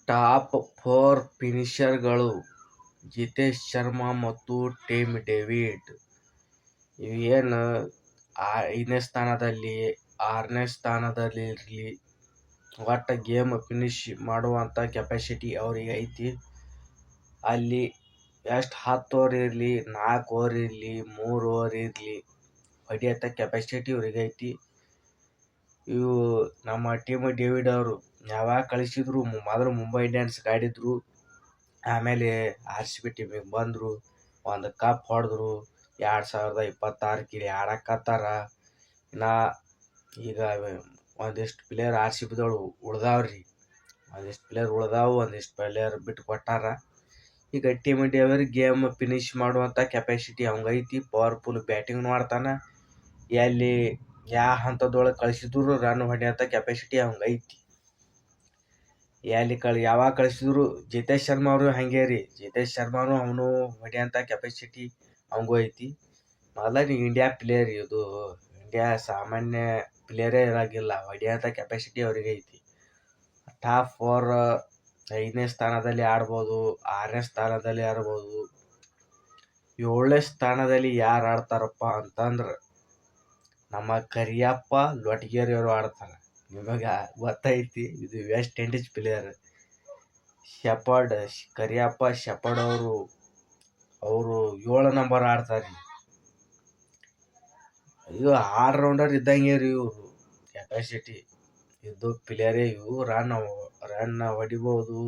Top 4 ಫಿನಿಶರ್ಗಳು Jitesh Sharma ಮತ್ತು Tim David. ಇವೇನು 5ನೇ ಸ್ಥಾನದಲ್ಲಿ 6ನೇ ಸ್ಥಾನದಲ್ಲಿರಲಿ, ಒಟ್ಟು ಗೇಮ್ ಫಿನಿಶ್ ಮಾಡುವಂಥ ಕೆಪಾಸಿಟಿ ಅವ್ರಿಗೆ ಐತಿ. ಅಲ್ಲಿ ಎಷ್ಟು 10 ಓವರ್ ಇರಲಿ, 4 ಓವರ್ ಇರಲಿ, 3 ಓವರ್ ಇರಲಿ, ಹೊಡಿಯಂಥ ಕೆಪಾಸಿಟಿ ಇವ್ರಿಗೆ ಐತಿ. ಇವು ನಮ್ಮ ಟಿಮ್ ಡೇವಿಡ್ ಅವರು ಯಾವಾಗ ಕಳಿಸಿದ್ರು, ಮೊದಲು ಮುಂಬೈ ಇಂಡಿಯನ್ಸ್ ಆಡಿದ್ರು, ಆಮೇಲೆ RCB ಟೀಮಿಗೆ ಬಂದರು, ಒಂದು ಕಪ್ ಹೊಡೆದ್ರು. 2026 ಆಡಕತ್ತಾರ. ಇನ್ನು ಈಗ ಒಂದಿಷ್ಟು ಪ್ಲೇಯರ್ RCBದವ್ರು ಉಳ್ದಾವ್ರಿ, ಒಂದಿಷ್ಟು ಪ್ಲೇಯರ್ ಬಿಟ್ಟು ಕೊಟ್ಟಾರ. ಈಗ ಟಿಮ್ ಡೇವಿಡ್ ಗೇಮ್ ಫಿನಿಶ್ ಮಾಡುವಂಥ ಕೆಪಾಸಿಟಿ ಅವಂಗೈತಿ. ಪವರ್ಫುಲ್ ಬ್ಯಾಟಿಂಗ್ ಮಾಡ್ತಾನೆ. ಎಲ್ಲಿ ಯಾವ ಹಂತದೊಳಗೆ ಕಳಿಸಿದ್ರು ರನ್ ಹೊಡೆಯೋಂಥ ಕೆಪಾಸಿಟಿ ಅವಂಗೈತಿ. ಯಾವಾಗ ಕಳಿಸಿದ್ರು ಜಿತೇಶ್ ಶರ್ಮಾ ಅವರು ಹಂಗೆ ರೀ. ಜಿತೇಶ್ ಶರ್ಮಾನು ಅವನು ಹೊಡೆಯೋಂಥ ಕೆಪಾಸಿಟಿ ಅವಂಗೂ ಐತಿ. ಮೊದಲ ಇಂಡಿಯಾ ಪ್ಲೇಯರ್, ಇದು ಇಂಡಿಯಾ ಸಾಮಾನ್ಯ ಪ್ಲೇಯರೇ ಇರೋಂಗಿಲ್ಲ, ಹೊಡೆಯೋಂಥ ಕೆಪಾಸಿಟಿ ಅವ್ರಿಗೆ ಐತಿ. ಟಾಪ್ 4 5ನೇ ಸ್ಥಾನದಲ್ಲಿ ಆಡ್ಬೋದು, 6ನೇ ಸ್ಥಾನದಲ್ಲಿ ಆಡ್ಬೋದು. 7ನೇ ಸ್ಥಾನದಲ್ಲಿ ಯಾರು ಆಡ್ತಾರಪ್ಪ ಅಂತಂದ್ರೆ ನಮ್ಮ ಕರಿಯಪ್ಪ ಲೊಟಗೇರಿ ಅವರು ಆಡ್ತಾರೆ. ನಿಮಗೆ ಗೊತ್ತೈತಿ, ಇದು West Indies player Kariappa Shepherd ಅವರು 7 ನಂಬರ್ ಆಡ್ತಾರೆ. ಇದು ಆಲ್ರೌಂಡರ್ ಇದ್ದಂಗೆ ರೀ. ಇವರು ಕೆಪಾಸಿಟಿ ಇದು ಪ್ಲೇಯರೇ. ಇವು ರನ್ ಹೊಡಿಬೋದು,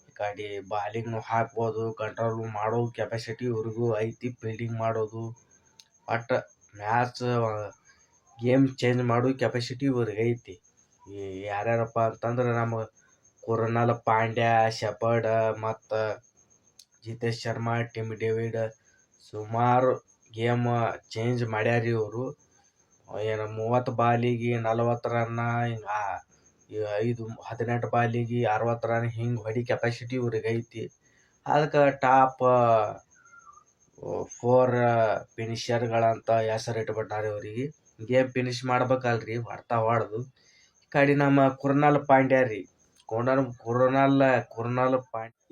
ಈ ಕಡೆ ಬಾಲಿಂಗ್ನು ಹಾಕ್ಬೋದು, ಕಂಟ್ರೋಲ್ ಮಾಡೋ ಕೆಪಾಸಿಟಿ ಇವ್ರಿಗೂ ಐತಿ. ಫೀಲ್ಡಿಂಗ್ ಮಾಡೋದು, ಒಟ್ಟು ಮ್ಯಾಚ್ ಗೇಮ್ ಚೇಂಜ್ ಮಾಡೋ ಕೆಪಾಸಿಟಿ ಇವ್ರಿಗೆ ಐತಿ. ಯಾರ್ಯಾರಪ್ಪ ಅಂತಂದ್ರೆ ನಮ್ಮ ಕೃಣಾಲ್ ಪಾಂಡ್ಯ, ಶೆಪರ್ಡ್ ಮತ್ತು ಜಿತೇಶ್ ಶರ್ಮಾ, ಟಿಮ್ ಡೇವಿಡ್ ಸುಮಾರು ಗೇಮ್ ಚೇಂಜ್ ಮಾಡ್ಯಾರ. ಇವರು ಏನು 30 ಬಾಲಿಗೆ 40 ರನ್ನ, ಹಿಂಗೆ 18 ಬಾಲಿಗೆ 60 ರನ್, ಹಿಂಗೆ ಹೊಡಿ ಕೆಪಾಸಿಟಿ ಇವ್ರಿಗೆ ಐತಿ. ಅದಕ್ಕೆ ಟಾಪ್ 4 ಫಿನಿಷರ್ಗಳಂತ ಹೆಸರಿಟ್ಬಿಟ್ಟಾರೆ ಇವರಿಗೆ. ಗೇಮ್ ಫಿನಿಶ್ ಮಾಡ್ಬೇಕಲ್ರಿ, ಹೊಡೆದು. ಈ ಕಡೆ ನಮ್ಮ ಕೃಣಾಲ್ ಪಾಂಡ್ಯ ರೀ,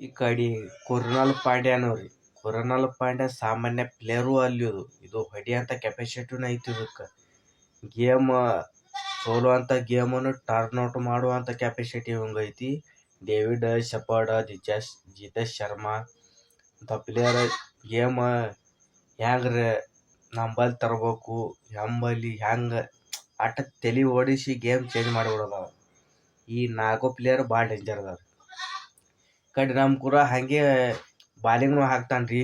ಈ ಕಡೆ ಕೃಣಾಲ್ ಪಾಂಡ್ಯನೂ ರೀ. ಕೃಣಾಲ್ ಪಾಂಡ್ಯ ಸಾಮಾನ್ಯ ಪ್ಲೇಯರು ಅಲ್ಲಿ. ಇದು ಹೊಡಿಯೋಂಥ ಕೆಪಾಸಿಟಿನೂ ಐತಿ ಇದಕ್ಕೆ. ಗೇಮ್ ಸೋಲುವಂಥ ಗೇಮನ್ನು ಟರ್ನ್ ಔಟ್ ಮಾಡುವಂಥ ಕೆಪಾಸಿಟಿ ಇವಂಗೈತಿ. ಡೇವಿಡ್, ಶೆಪರ್ಡ್, ಜಿತೇಶ್ ಶರ್ಮಾ ಇಂಥ ಪ್ಲೇಯರ್ ಗೇಮ್ ಹೆಂಗ್ರೆ ನಂಬಲ್ಲಿ ತರಬೇಕು, ಹೆಂಗೆ ಆಟ ತಲೆ ಓಡಿಸಿ ಗೇಮ್ ಚೇಂಜ್ ಮಾಡಿಬಿಡೋದು. ಈ 4 ಪ್ಲೇಯರ್ ಭಾಳ ಡೇಂಜರ್ ಅದಾರ. ಕಡೆ ನಮ್ಮ ಹಾಗೆ ಬಾಲಿಂಗ್ನು ಹಾಕ್ತಾನೆ ರೀ.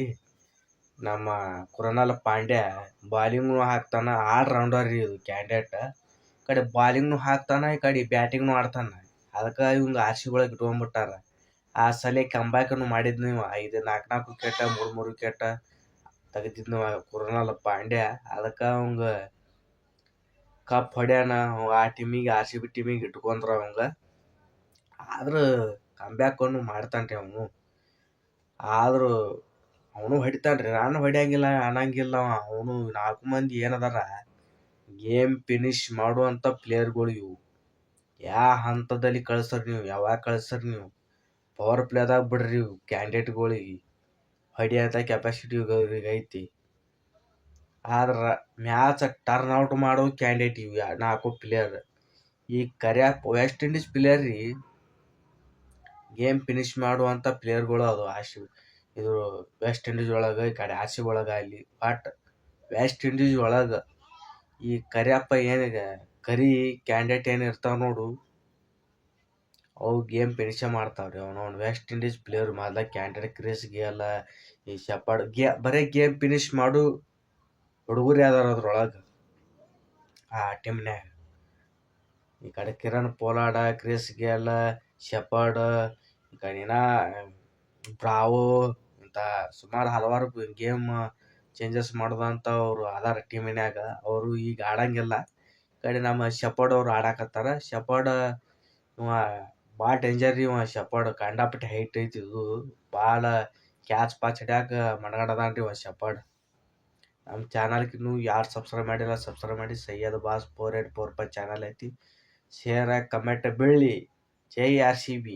ನಮ್ಮ ಕೃಣಾಲ್ ಪಾಂಡ್ಯ ಬಾಲಿಂಗ್ನು ಹಾಕ್ತಾನೆ. ಆಲ್ರೌಂಡರ್ ರೀ ಇದು ಕ್ಯಾಂಡಿಡೇಟ್. ಕಡೆ ಬಾಲಿಂಗ್ನು ಹಾಕ್ತಾನೆ, ಈ ಕಡೆ ಬ್ಯಾಟಿಂಗ್ನು ಆಡ್ತಾನೆ. ಅದಕ್ಕೆ ಇವಂಗೆ RCB ಒಳಗೆ ಇಟ್ಕೊಂಡ್ಬಿಟ್ಟಾರ. ಆ ಸಲ ಕಂಬ್ಯಾಕನ್ನು ಮಾಡಿದ್ನು. 4 ವಿಕೆಟ್ 3 ವಿಕೆಟ್ ತೆಗೆದಿದ್ನು ಕೃಣಾಲ್ ಪಾಂಡ್ಯ. ಅದಕ್ಕೆ ಅವಂಗೆ ಕಪ್ ಹೊಡ್ಯಾನ. ಆ ಟೀಮಿಗೆ RCB ಟೀಮಿಗೆ ಇಟ್ಕೊಂಡ್ರ ಅವಂಗೆ. ಆದ್ರೆ ಕಂಬ್ಯಾಕನ್ನು ಮಾಡ್ತಾನೆ ರೀ ಅವನು. ಆದರೂ ಅವನು ಹೊಡಿತಾನೆ ರೀ, ರನ್ ಹೊಡ್ಯಂಗಿಲ್ಲ ಅನ್ನಂಗಿಲ್ಲ. ಅವನು 4 ಮಂದಿ ಏನದಾರ ಗೇಮ್ ಫಿನಿಶ್ ಮಾಡುವಂಥ ಪ್ಲೇಯರ್ಗಳು ಇವು. ಯಾವ ಹಂತದಲ್ಲಿ ಕಳಿಸ್ರಿ ನೀವು, ಯಾವಾಗ ಕಳಿಸ್ರಿ ನೀವು, ಪವರ್ ಪ್ಲೇದಾಗ ಬಿಡ್ರಿ ಇವು ಕ್ಯಾಂಡಿಡೇಟ್ಗಳಿಗೆ. ಹೊಡಿಯೋಂಥ ಕೆಪಾಸಿಟಿ ಇವ್ರಿಗೆ ಐತಿ. ಆದ್ರೆ ಮ್ಯಾಚ್ ಟರ್ನ್ ಔಟ್ ಮಾಡೋ ಕ್ಯಾಂಡಿಡೇಟ್ ಇವು 4 ಪ್ಲೇಯರ್. ಈ ವೆಸ್ಟ್ ಇಂಡೀಸ್ ಪ್ಲೇಯರ್ ರೀ, ಗೇಮ್ ಫಿನಿಶ್ ಮಾಡುವಂಥ ಪ್ಲೇಯರ್ಗಳು ಅದು. ಇದು ವೆಸ್ಟ್ ಇಂಡೀಸ್ ಒಳಗೆ, ಈ ಕಡೆ RCB ಒಳಗೆ ಅಲ್ಲಿ. ಬಟ್ ವೆಸ್ಟ್ ಇಂಡೀಸ್ ಒಳಗೆ ಈ ಕರಿಯಪ್ಪ ಕರಿ ಕ್ಯಾಂಡಿಡೇಟ್ ಏನು ಇರ್ತಾವೆ ನೋಡು, ಅವು ಗೇಮ್ ಫಿನಿಶ್ ಮಾಡ್ತಾವ್ರಿ. ಅವನು ವೆಸ್ಟ್ ಇಂಡೀಸ್ ಪ್ಲೇಯರ್ ಮೊದಲ ಕ್ಯಾಂಡಿಡೇಟ್ ಕ್ರಿಸ್ ಗೇಲ್, ಈ ಶೆಪರ್ಡ್ ಬರೀ ಗೇಮ್ ಫಿನಿಶ್ ಮಾಡು ಹುಡುಗರು ಯಾವ್ದಾರು ಅದ್ರೊಳಗೆ ಆ ಟೀಮ್ನ್ಯಾಗ. ಈ ಕಡೆ Kieron Pollard, Chris Gayle, Shepherd, ಈ ಕಡೆನ ಬ್ರಾವೋ ಇಂಥ ಸುಮಾರು ಹಲವಾರು ಗೇಮ್ ಚೇಂಜಸ್ ಮಾಡೋದಂತ ಅವರು ಅದಾರ ಟೀಮಿನ್ಯಾಗ. ಅವರು ಈಗ ಆಡಂಗಿಲ್ಲ. ಈ ಕಡೆ ನಮ್ಮ ಶೆಪರ್ಡ್ ಅವರು ಆಡಕತ್ತಾರ. ಶೆಪರ್ಡ್ ಇವ ಭಾಳ ಡೇಂಜರ್ ರೀ. ಇವ ಶೆಪರ್ಡ್ ಕಂಡಾಪಟ್ಟೆ ಹೈಟ್ ಐತಿ. ಇದು ಭಾಳ ಕ್ಯಾಚ್ ಹಿಡ್ಯಾಕ ಮನಗಂಡದಾನ್ರಿ ಇವ ಶೆಪರ್ಡ್. ನಮ್ಮ ಚಾನಲ್ಗೆ ಇನ್ನೂ ಯಾರು ಸಬ್ಸ್ಕ್ರೈಬ್ ಮಾಡಿಲ್ಲ, ಸಬ್ಸ್ಕ್ರೈಬ್ ಮಾಡಿ. ಸೈಯದ್ ಬಾಸ್ 4845 ಚಾನಲ್ ಐತಿ. ಶೇರ್ ಕಮೆಂಟ್ ಬೀಳಲಿ. ಜೈ RCB.